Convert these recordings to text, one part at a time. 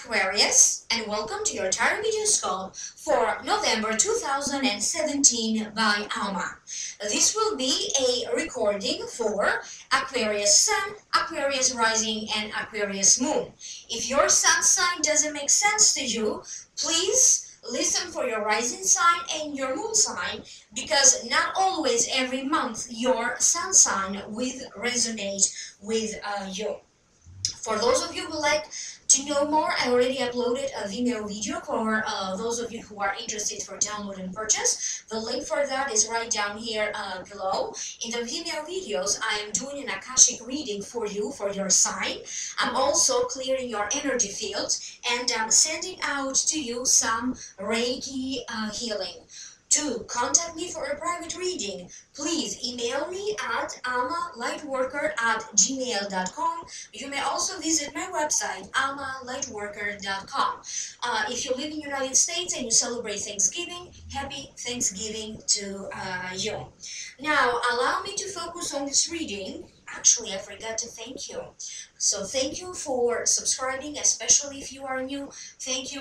Aquarius, and welcome to your tarot video scope for November 2017 by Alma. This will be a recording for Aquarius Sun, Aquarius Rising, and Aquarius Moon. If your sun sign doesn't make sense to you, please listen for your rising sign and your moon sign, because not always every month your sun sign will resonate with you. For those of you who like to know more, I already uploaded a Vimeo video for those of you who are interested for download and purchase. The link for that is right down here below. In the Vimeo videos, I am doing an Akashic reading for you, for your sign. I'm also clearing your energy field, and I'm sending out to you some Reiki healing. To contact me for a private reading, please email me at alma.lightworker@gmail.com. You may also visit my website, alma.lightworker.com. If you live in the United States and you celebrate Thanksgiving, happy Thanksgiving to you. Now, allow me to focus on this reading. Actually, I forgot to thank you. So thank you for subscribing, especially if you are new. Thank you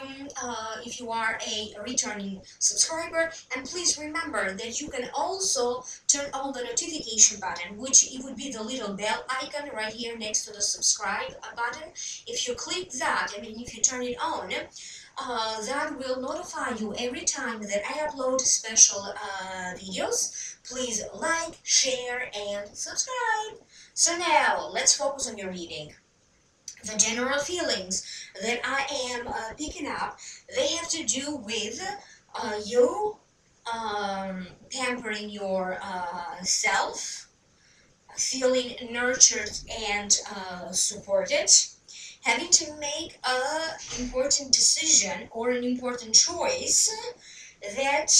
if you are a returning subscriber. And please remember that you can also turn on the notification button, which it would be the little bell icon right here next to the subscribe button. If you click that, if you turn it on, that will notify you every time that I upload special videos. Please like, share, and subscribe. So now, let's focus on your reading. The general feelings that I am picking up, they have to do with you pampering your self, feeling nurtured and supported, having to make an important decision or an important choice that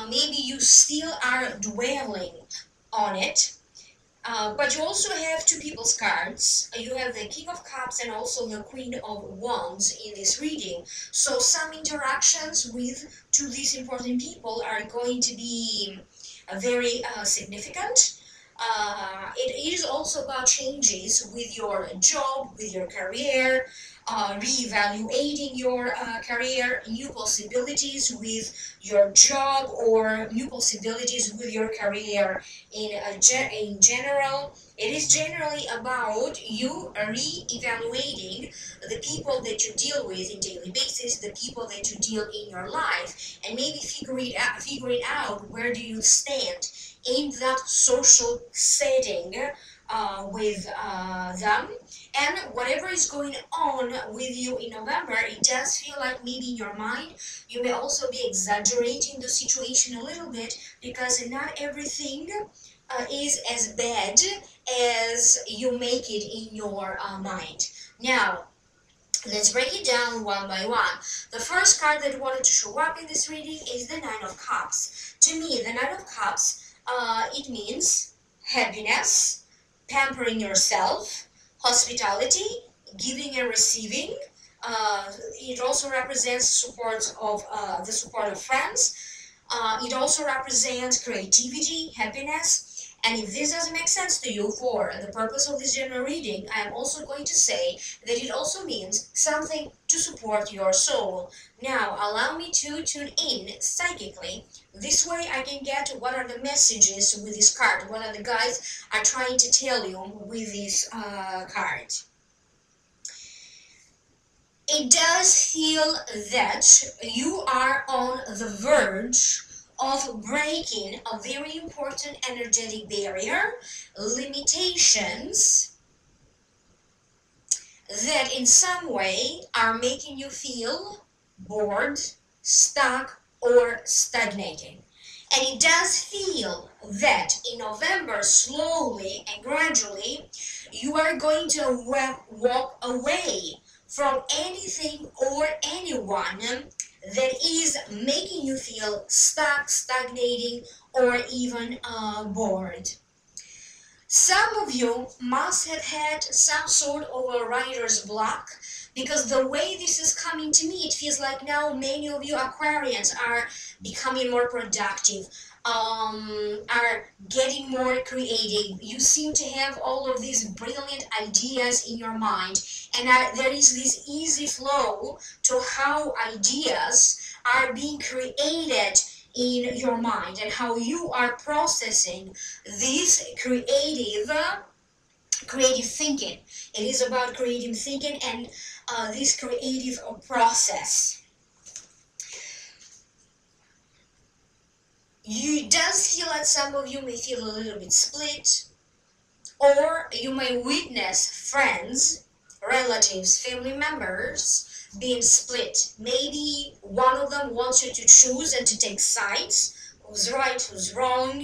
maybe you still are dwelling on it. But you also have two people's cards. You have the King of Cups and also the Queen of Wands in this reading. So some interactions with two these important people are going to be very significant. It is also about changes with your job, with your career, reevaluating your career, new possibilities with your job, or new possibilities with your career in general. It is generally about you re-evaluating the people that you deal with in daily basis, the people that you deal in your life, and maybe figuring out where do you stand in that social setting with them. And whatever is going on with you in November, it does feel like maybe in your mind you may also be exaggerating the situation a little bit, because not everything is as bad as you make it in your mind. Now, let's break it down one by one. The first card that wanted to show up in this reading is the Nine of Cups. To me, the Nine of Cups, it means happiness, pampering yourself, hospitality, giving and receiving. It also represents the support of friends. It also represents creativity, happiness. And if this doesn't make sense to you for the purpose of this general reading, I am also going to say that it also means something to support your soul. Now, allow me to tune in psychically. This way I can get what are the messages with this card, what are the guides are trying to tell you with this card. It does feel that you are on the verge of breaking a very important energetic barrier, limitations that in some way are making you feel bored, stuck, or stagnating. And it does feel that in November, slowly and gradually, you are going to walk away from anything or anyone that is making you feel stuck, stagnating, or even bored. Some of you must have had some sort of a writer's block, because the way this is coming to me, it feels like now many of you Aquarians are becoming more productive, are getting more creative. You seem to have all of these brilliant ideas in your mind, and there is this easy flow to how ideas are being created in your mind and how you are processing this creative thinking. It is about creative thinking and this creative process. You does feel like some of you may feel a little bit split, or you may witness friends, relatives, family members being split. Maybe one of them wants you to choose and to take sides, who's right, who's wrong.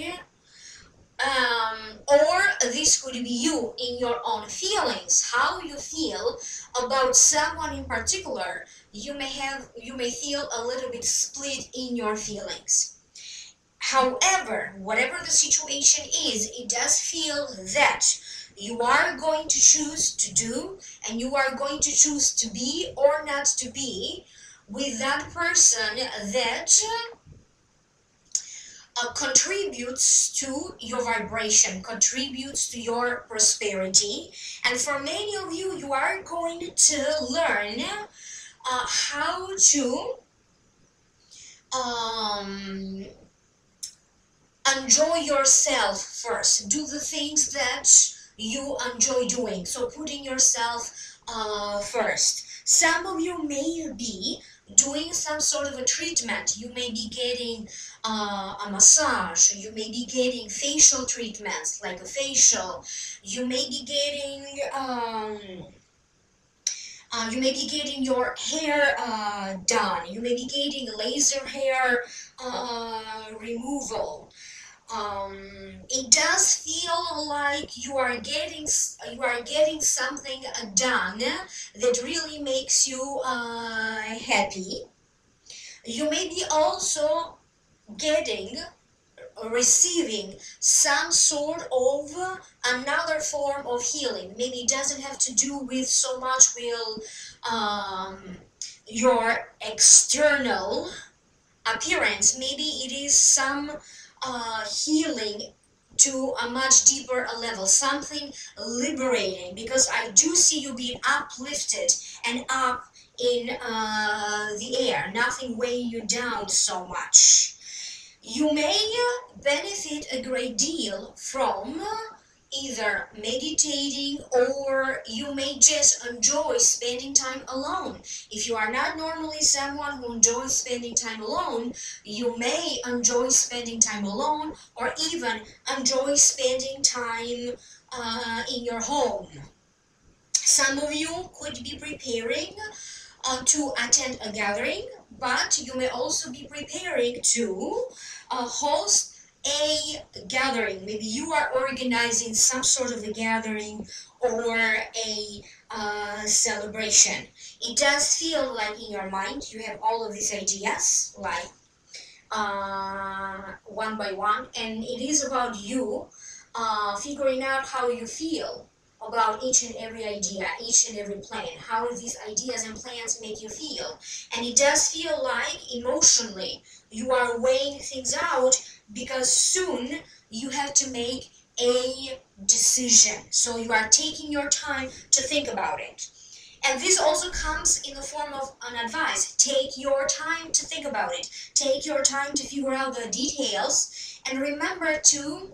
Or this could be you in your own feelings, how you feel about someone in particular. You may feel a little bit split in your feelings. However, whatever the situation is, it does feel that you are going to choose to do, and you are going to choose to be or not to be with that person that contributes to your vibration, contributes to your prosperity. And for many of you, you are going to learn how to enjoy yourself first. Do the things that you enjoy doing. So putting yourself first. Some of you may be doing some sort of a treatment. You may be getting a massage. You may be getting facial treatments like a facial. You may be getting your hair done. You may be getting laser hair removal. It does feel like you are getting something done that really makes you happy. You may be also receiving some sort of another form of healing. Maybe it doesn't have to do with so much with your external appearance. Maybe it is some healing to a much deeper level, something liberating, because I do see you being uplifted and up in the air, nothing weighing you down so much. You may benefit a great deal from either meditating, or you may just enjoy spending time alone. If you are not normally someone who enjoys spending time alone, you may enjoy spending time alone, or even enjoy spending time in your home. Some of you could be preparing to attend a gathering, but you may also be preparing to host a gathering. Maybe you are organizing some sort of a gathering or a celebration. It does feel like in your mind you have all of these ideas, like one by one, and it is about you figuring out how you feel about each and every idea, each and every plan, how these ideas and plans make you feel. And it does feel like emotionally you are weighing things out, because soon you have to make a decision. So you are taking your time to think about it. And this also comes in the form of an advice. Take your time to think about it. Take your time to figure out the details, and remember to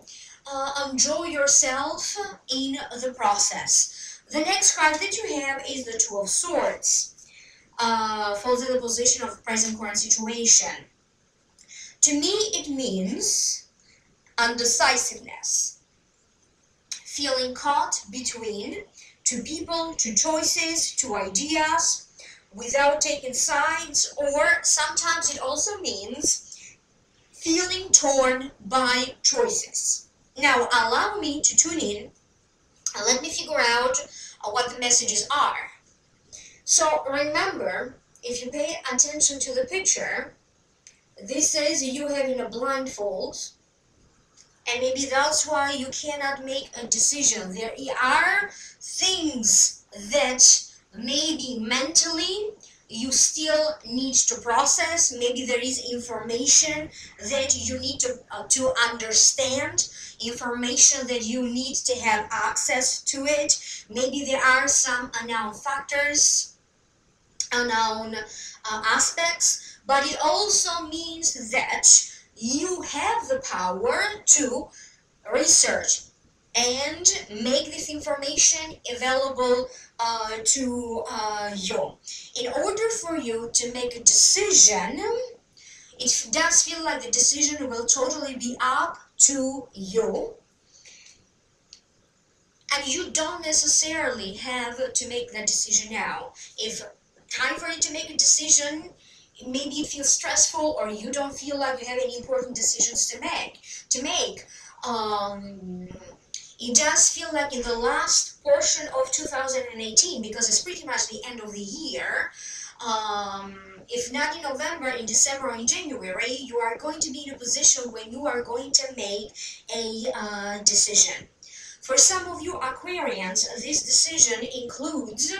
enjoy yourself in the process. The next card that you have is the Two of Swords. Falls in the position of present current situation. To me, it means undecisiveness. Feeling caught between two people, two choices, two ideas, without taking sides, or sometimes it also means feeling torn by choices. Now, allow me to tune in and let me figure out what the messages are. So remember, if you pay attention to the picture, this says you having a blindfold, and maybe that's why you cannot make a decision. There are things that maybe mentally you still need to process. Maybe there is information that you need to understand, information that you need to have access to it. Maybe there are some unknown factors, unknown aspects, but it also means that you have the power to research and make this information available to you. In order for you to make a decision, it does feel like the decision will totally be up to you, and you don't necessarily have to make that decision now. If time for you to make a decision, maybe it feels stressful, or you don't feel like you have any important decisions to make. It does feel like in the last portion of 2018, because it's pretty much the end of the year, if not in November, in December or in January, you are going to be in a position when you are going to make a decision. For some of you Aquarians, this decision includes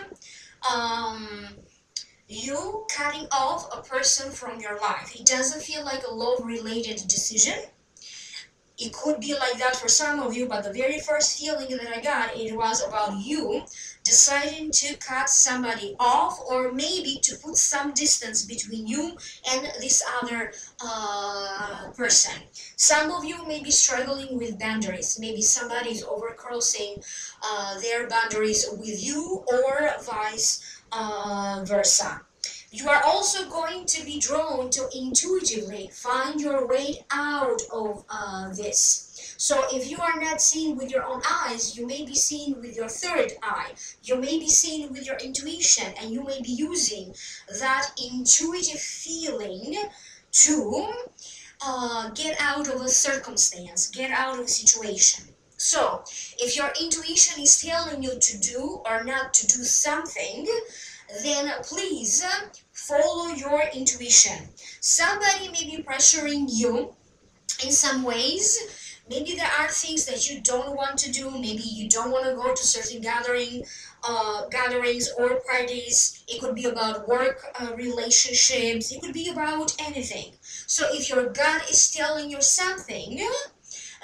you cutting off a person from your life. It doesn't feel like a love-related decision. It could be like that for some of you, but the very first feeling that I got, it was about you deciding to cut somebody off, or maybe to put some distance between you and this other person. Some of you may be struggling with boundaries. Maybe somebody is overcrossing their boundaries with you, or vice versa. You are also going to be drawn to intuitively find your way out of this. So if you are not seeing with your own eyes, you may be seeing with your third eye. You may be seeing with your intuition, and you may be using that intuitive feeling to get out of a circumstance, get out of a situation. So if your intuition is telling you to do or not to do something, then please follow your intuition. Somebody may be pressuring you in some ways. Maybe there are things that you don't want to do. Maybe you don't want to go to certain gatherings or parties. It could be about work relationships. It could be about anything. So if your gut is telling you something,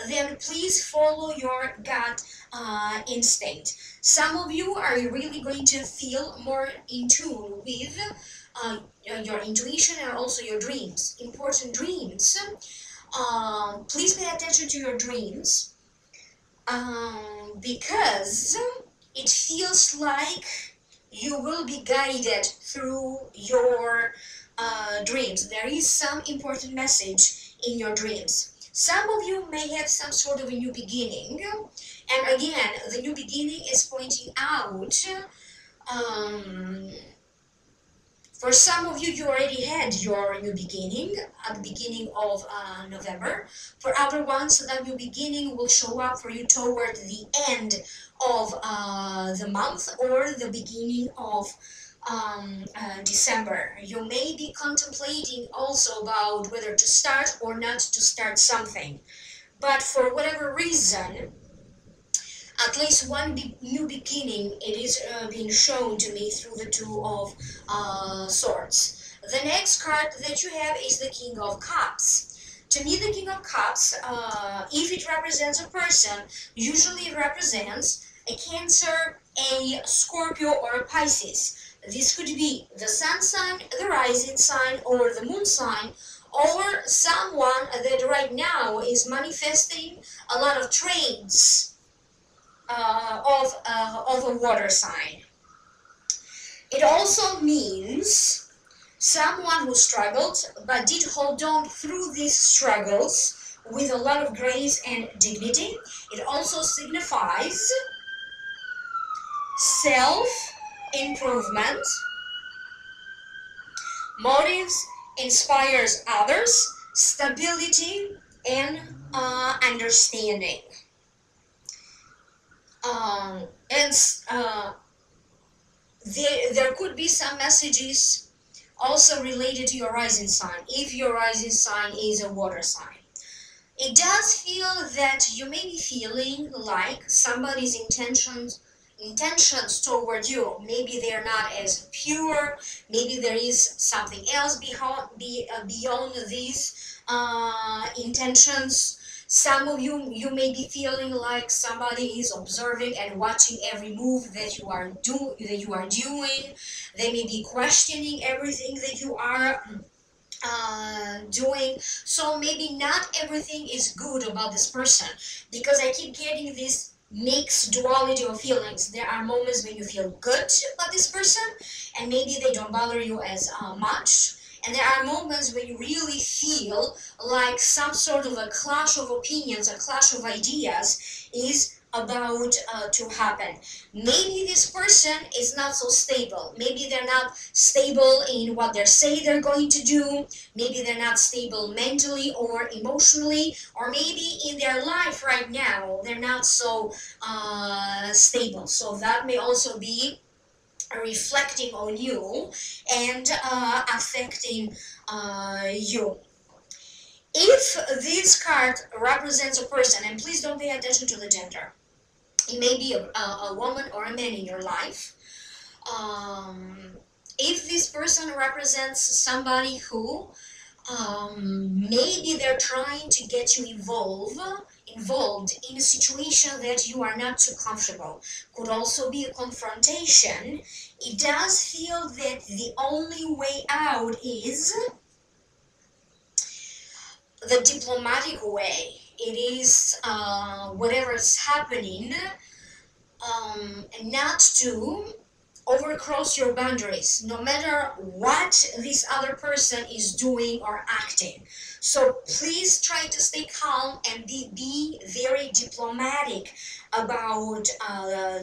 then please follow your gut instinct. Some of you are really going to feel more in tune with your intuition and also your dreams, important dreams. Please pay attention to your dreams, because it feels like you will be guided through your dreams. There is some important message in your dreams. Some of you may have some sort of a new beginning, and again, the new beginning is pointing out, for some of you, you already had your new beginning at the beginning of November. For other ones, that new beginning will show up for you toward the end of the month, or the beginning of December. You may be contemplating also about whether to start or not to start something. But for whatever reason, at least one new beginning, it is being shown to me through the Two of Swords. The next card that you have is the King of Cups. To me, the King of Cups, if it represents a person, usually it represents a Cancer, a Scorpio, or a Pisces. This could be the sun sign, the rising sign, or the moon sign, or someone that right now is manifesting a lot of traits of a water sign. It also means someone who struggled but did hold on through these struggles with a lot of grace and dignity. It also signifies self-improvement, motives, inspires others, stability, and understanding. There could be some messages also related to your rising sign, if your rising sign is a water sign. It does feel that you may be feeling like somebody's intentions intentions toward you. Maybe they're not as pure, maybe there is something else beyond these intentions. Some of you may be feeling like somebody is observing and watching every move that you are doing. They may be questioning everything that you are doing. So maybe not everything is good about this person, because I keep getting this mixed duality of feelings. There are moments when you feel good about this person and maybe they don't bother you as much, and there are moments when you really feel like some sort of a clash of opinions, a clash of ideas is about to happen. Maybe this person is not so stable. Maybe they're not stable in what they say they're going to do. Maybe they're not stable mentally or emotionally, or maybe in their life right now they're not so stable. So that may also be reflecting on you and affecting you. If this card represents a person, and please don't pay attention to the gender, it may be a woman or a man in your life. If this person represents somebody who maybe they're trying to get you involved in a situation that you are not too comfortable, could also be a confrontation. It does feel that the only way out is the diplomatic way. It is whatever is happening, not to overcross your boundaries, no matter what this other person is doing or acting. So please try to stay calm and be very diplomatic about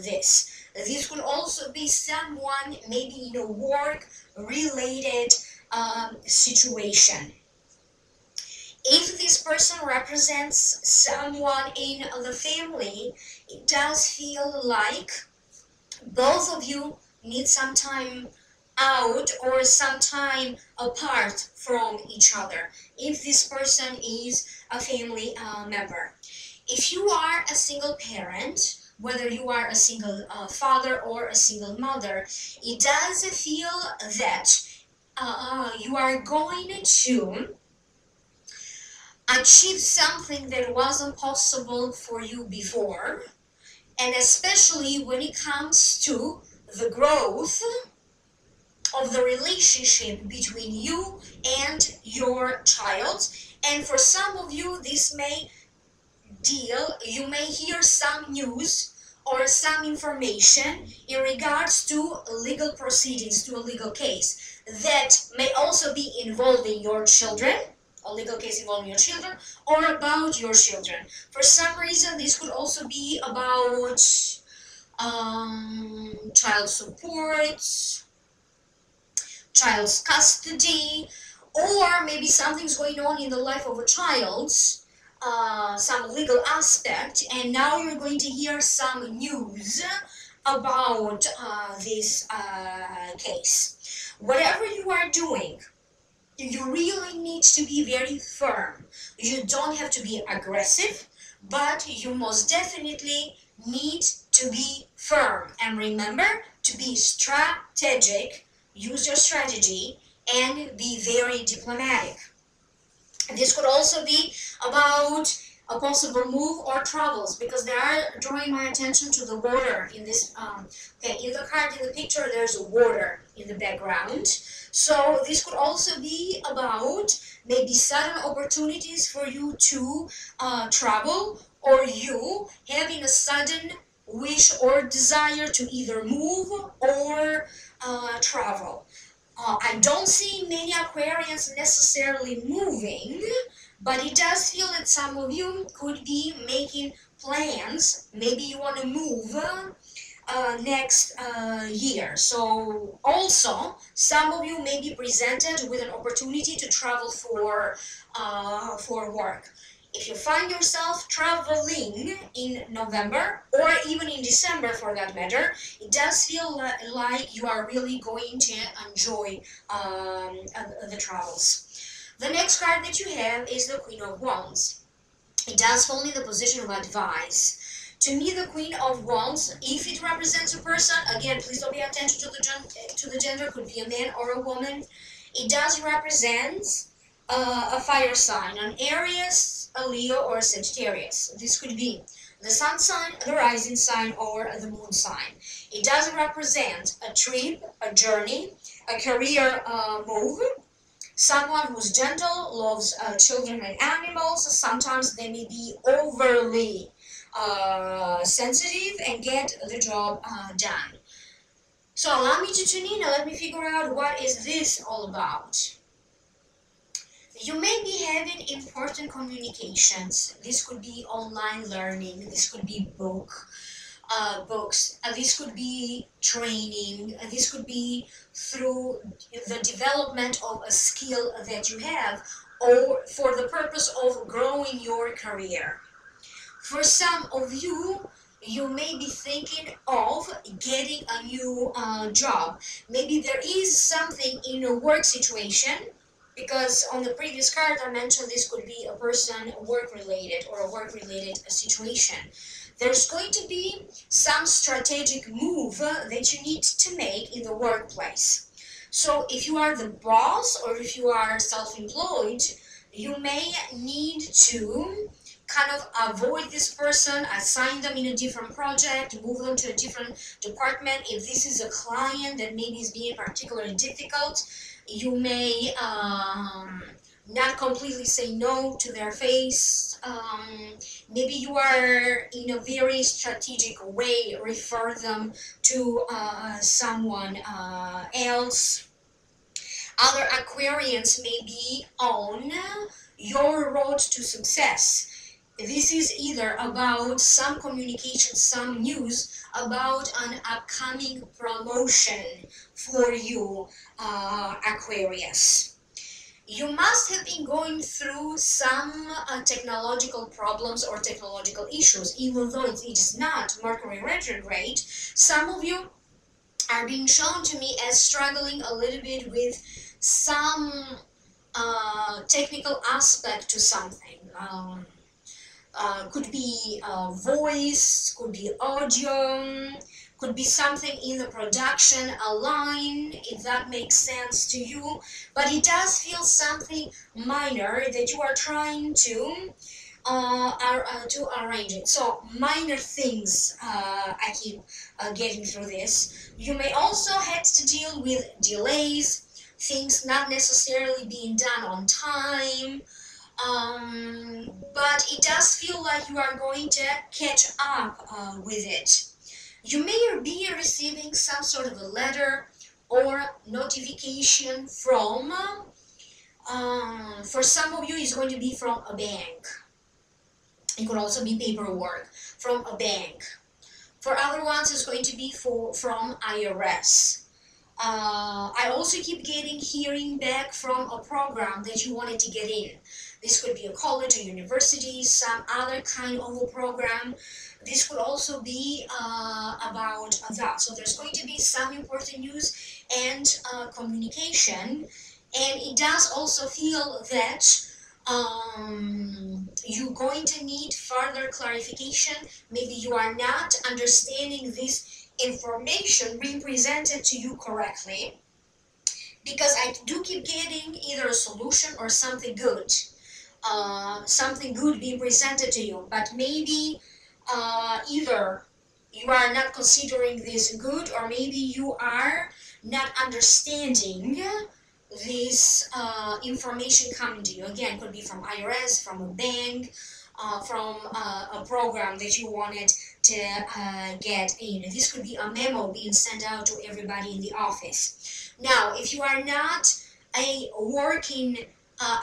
this. This could also be someone maybe in a work-related situation. If this person represents someone in the family, it does feel like both of you need some time out or some time apart from each other, if this person is a family member. If you are a single parent, whether you are a single father or a single mother, it does feel that you are going to achieve something that wasn't possible for you before, and especially when it comes to the growth of the relationship between you and your child. And for some of you, this may you may hear some news or some information in regards to legal proceedings, to a legal case that may also be involving your children, a legal case involving your children, or about your children. For some reason, this could also be about child support, child's custody, or maybe something's going on in the life of a child, some legal aspect, and now you're going to hear some news about this case. Whatever you are doing, you really need to be very firm. You don't have to be aggressive, but you most definitely need to be firm. And remember to be strategic, use your strategy, and be very diplomatic. This could also be about a possible move or travels, because they are drawing my attention to the water in this. Okay, in the card, in the picture, there's water in the background. So this could also be about maybe sudden opportunities for you to travel, or you having a sudden wish or desire to either move or travel. I don't see many Aquarians necessarily moving, but it does feel that some of you could be making plans. Maybe you want to move next year. So also, some of you may be presented with an opportunity to travel for work. If you find yourself traveling in November, or even in December for that matter, it does feel like you are really going to enjoy the travels. The next card that you have is the Queen of Wands. It does fall in the position of advice. To me, the Queen of Wands, if it represents a person, again, please don't pay attention to the gender, could be a man or a woman. It does represent a fire sign, an Aries, a Leo, or a Sagittarius. This could be the sun sign, the rising sign, or the moon sign. It does represent a trip, a journey, a career move, someone who's gentle, loves children and animals. Sometimes they may be overly sensitive and get the job done. So allow me to tune in and let me figure out what is this all about. You may be having important communications. This could be online learning. This could be books. This could be training. This could be through the development of a skill that you have, or for the purpose of growing your career. For some of you, you may be thinking of getting a new job. Maybe there is something in a work situation, because on the previous card I mentioned this could be a person work-related or a work-related situation. There's going to be some strategic move that you need to make in the workplace. So if you are the boss or if you are self-employed, you may need to kind of avoid this person, assign them in a different project, move them to a different department. If this is a client that maybe is being particularly difficult, you may not completely say no to their face. Maybe you are in a very strategic way refer them to someone else. Other Aquarians may be on your road to success. This is either about some communication, some news about an upcoming promotion for you, Aquarius. You must have been going through some technological problems or technological issues, even though it is not Mercury retrograde. Some of you are being shown to me as struggling a little bit with some technical aspect to something. Could be voice, could be audio, could be something in the production, a line, if that makes sense to you. But it does feel something minor that you are trying to arrange it. So minor things, I keep getting through this. You may also have to deal with delays, things not necessarily being done on time. But it does feel like you are going to catch up with it. You may be receiving some sort of a letter or notification from, for some of you it's going to be from a bank. It could also be paperwork from a bank. For other ones it's going to be from IRS. I also keep hearing back from a program that you wanted to get in. This could be a college, a university, some other kind of a program. This could also be about that. So there's going to be some important news and communication. And it does also feel that you're going to need further clarification. Maybe you are not understanding this information being presented to you correctly. Because I do keep getting either a solution or something good. Something good being presented to you, but maybe either you are not considering this good, or maybe you are not understanding this information coming to you. Again, could be from IRS, from a bank, from a program that you wanted to get in. This could be a memo being sent out to everybody in the office. Now, if you are not a working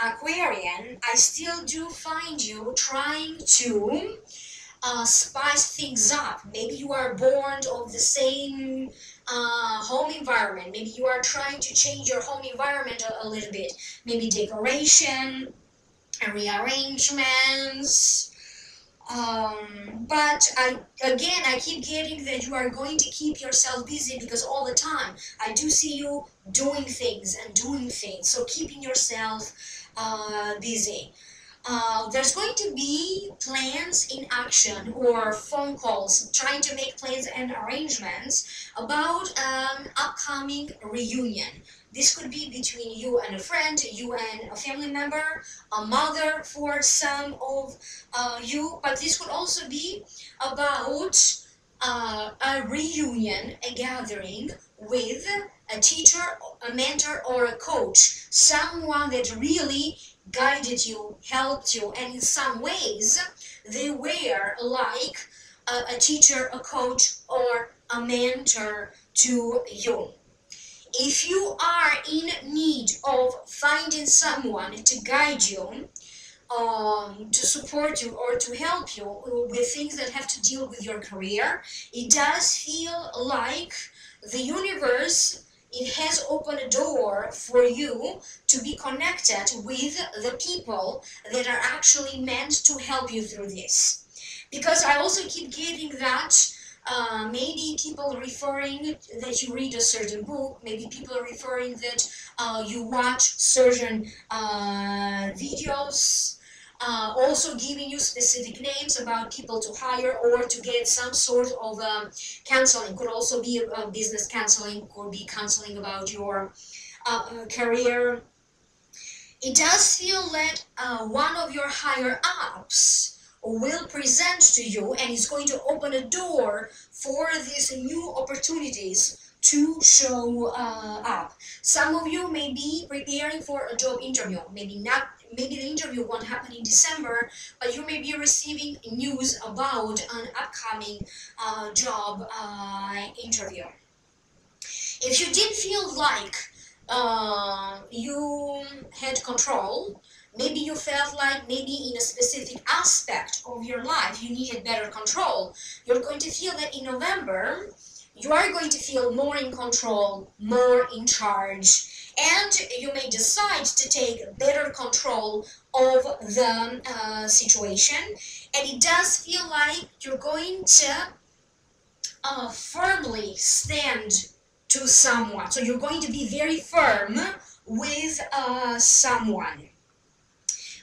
Aquarian, I still do find you trying to spice things up. Maybe you are born of the same home environment. Maybe you are trying to change your home environment a little bit. Maybe decoration, rearrangements. But I keep getting that you are going to keep yourself busy, because all the time I do see you doing things and doing things. So keeping yourself busy. there's going to be plans in action or phone calls trying to make plans and arrangements about an upcoming reunion. This could be between you and a friend, you and a family member, a mother for some of you, but this could also be about a reunion, a gathering with a teacher, a mentor, or a coach, someone that really guided you, helped you, and in some ways they were like a teacher, a coach, or a mentor to you. If you are in need of finding someone to guide you, to support you or to help you with things that have to deal with your career, it does feel like the universe, it has opened a door for you to be connected with the people that are actually meant to help you through this. Because I also keep getting that maybe people referring that you read a certain book, maybe people are referring that you watch certain videos, also giving you specific names about people to hire or to get some sort of counseling. Could also be business counseling, could be counseling about your career. It does feel that one of your higher ups will present to you and is going to open a door for these new opportunities to show up. Some of you may be preparing for a job interview, maybe the interview won't happen in December, but you may be receiving news about an upcoming job interview. If you didn't feel like you had control, maybe you felt like maybe in a specific aspect of your life you needed better control, you're going to feel that in November you are going to feel more in control, more in charge, and you may decide to take better control of the situation. And it does feel like you're going to firmly stand to someone. So you're going to be very firm with someone.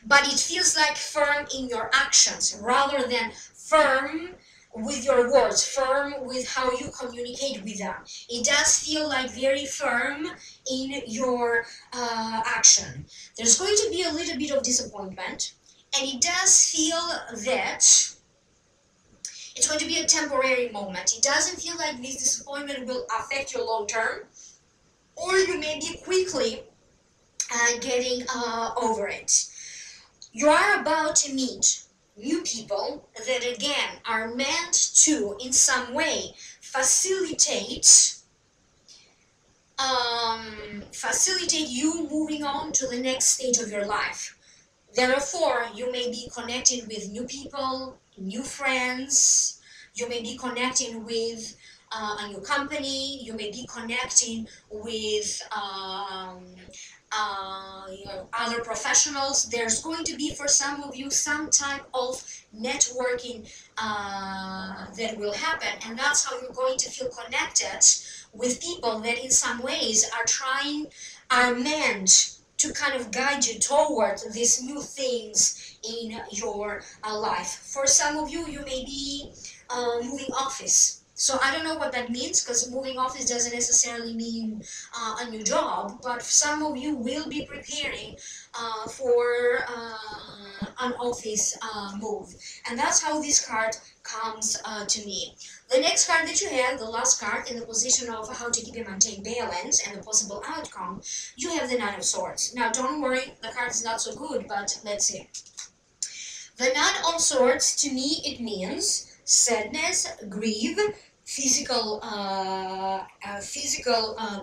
But it feels like firm in your actions rather than firm with your words, firm with how you communicate with them. It does feel like very firm in your action. There's going to be a little bit of disappointment, and it does feel that it's going to be a temporary moment. It doesn't feel like this disappointment will affect your long term, or you may be quickly getting over it. You are about to meet new people that again are meant to in some way facilitate you moving on to the next stage of your life. Therefore, you may be connecting with new people, new friends, you may be connecting with a new company, you may be connecting with other professionals. There's going to be for some of you some type of networking that will happen, and that's how you're going to feel connected with people that in some ways are meant to kind of guide you toward these new things in your life. For some of you, you may be moving office. So I don't know what that means, because moving office doesn't necessarily mean a new job, but some of you will be preparing for an office move. And that's how this card comes to me. The next card that you have, the last card in the position of how to keep and maintain balance and the possible outcome, you have the Nine of Swords. Now don't worry, the card is not so good, but let's see. The Nine of Swords, to me, it means sadness, grief, physical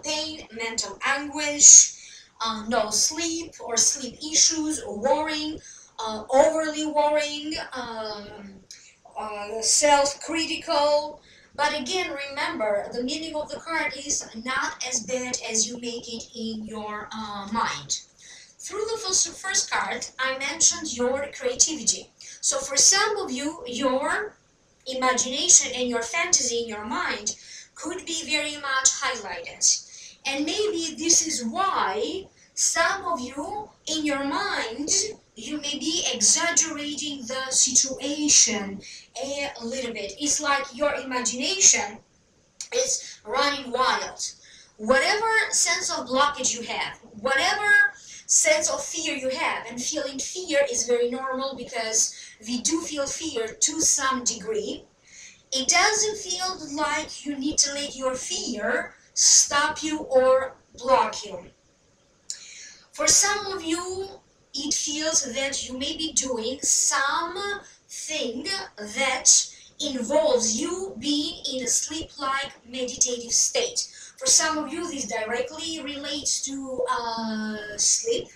pain, mental anguish, no sleep or sleep issues, worrying, overly worrying, self-critical. But again, remember, the meaning of the card is not as bad as you make it in your mind. Through the first card, I mentioned your creativity. So for some of you, your imagination and your fantasy in your mind could be very much highlighted. And maybe this is why some of you in your mind you may be exaggerating the situation a little bit. It's like your imagination is running wild. Whatever sense of blockage you have, whatever sense of fear you have, and feeling fear is very normal because we do feel fear to some degree. It doesn't feel like you need to let your fear stop you or block you. For some of you, it feels that you may be doing something that involves you being in a sleep-like meditative state. For some of you, this directly relates to sleep.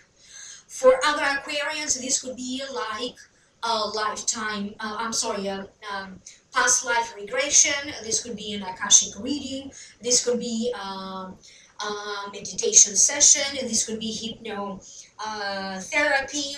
For other Aquarians, this could be like a lifetime, past life regression. This could be an Akashic reading. This could be meditation session. This could be hypnotherapy.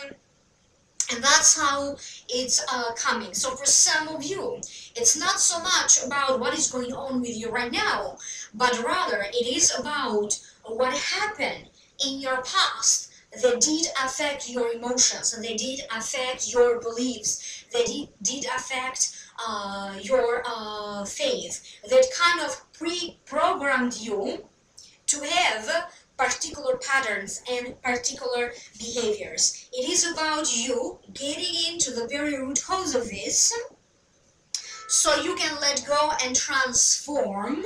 And that's how it's coming. So for some of you, it's not so much about what is going on with you right now, but rather it is about what happened in your past that did affect your emotions, and they did affect your beliefs, they did affect your faith, that kind of pre-programmed you to have particular patterns and particular behaviors. It is about you getting into the very root cause of this so you can let go and transform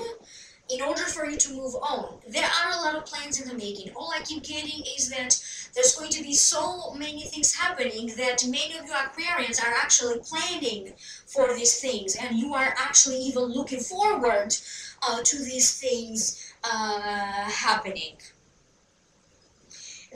in order for you to move on. There are a lot of plans in the making. All I keep getting is that there's going to be so many things happening that many of you Aquarians are actually planning for these things, and you are actually even looking forward to these things happening.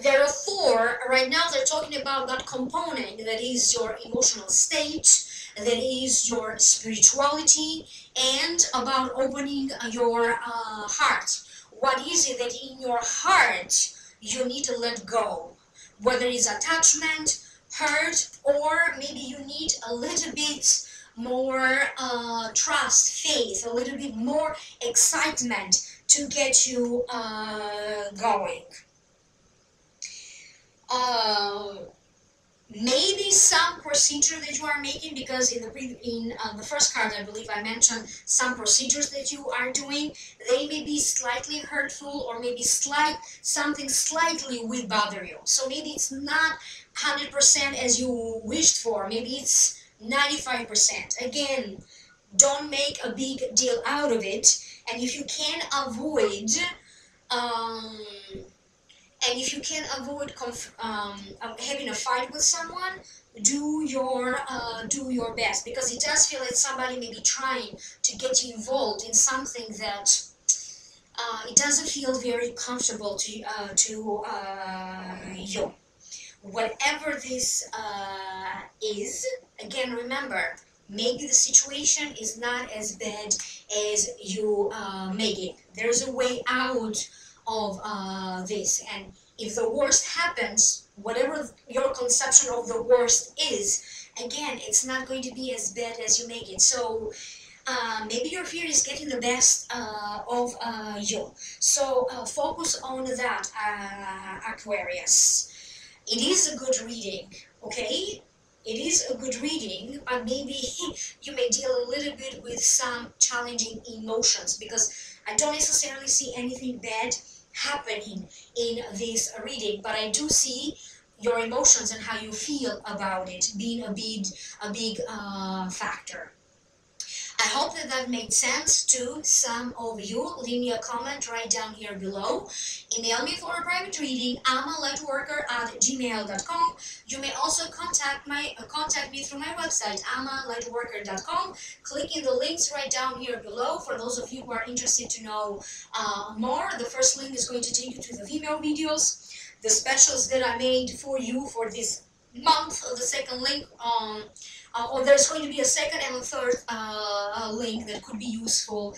Therefore, right now they're talking about that component that is your emotional state, that is your spirituality, and about opening your heart. What is it that in your heart you need to let go? Whether it's attachment, hurt, or maybe you need a little bit more trust, faith, a little bit more excitement to get you going. Maybe some procedure that you are making, because in the first card I believe I mentioned some procedures that you are doing, they may be slightly hurtful, or maybe something slightly will bother you. So maybe it's not 100% as you wished for, maybe it's 95%. Again, don't make a big deal out of it, and if you can avoid having a fight with someone, do your best, because it does feel like somebody may be trying to get you involved in something that it doesn't feel very comfortable to you. Whatever this is, again, remember, maybe the situation is not as bad as you make it. There's a way out of this, and if the worst happens, whatever your conception of the worst is, again, it's not going to be as bad as you make it. So maybe your fear is getting the best of you. So focus on that, Aquarius. It is a good reading, okay? It is a good reading, but maybe you may deal a little bit with some challenging emotions, because I don't necessarily see anything bad happening in this reading, but I do see your emotions and how you feel about it being a big factor. I hope that made sense to some of you. Leave me a comment right down here below. Email me for a private reading, amalightworker@gmail.com. You may also contact me through my website, amalightworker.com. Clicking the links right down here below. For those of you who are interested to know more, the first link is going to take you to the female videos, the specials that I made for you for this month. The second link or there's going to be a second and a third link that could be useful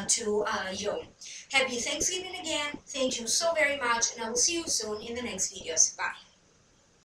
to you. Happy Thanksgiving again. Thank you so very much, and I will see you soon in the next videos. Bye.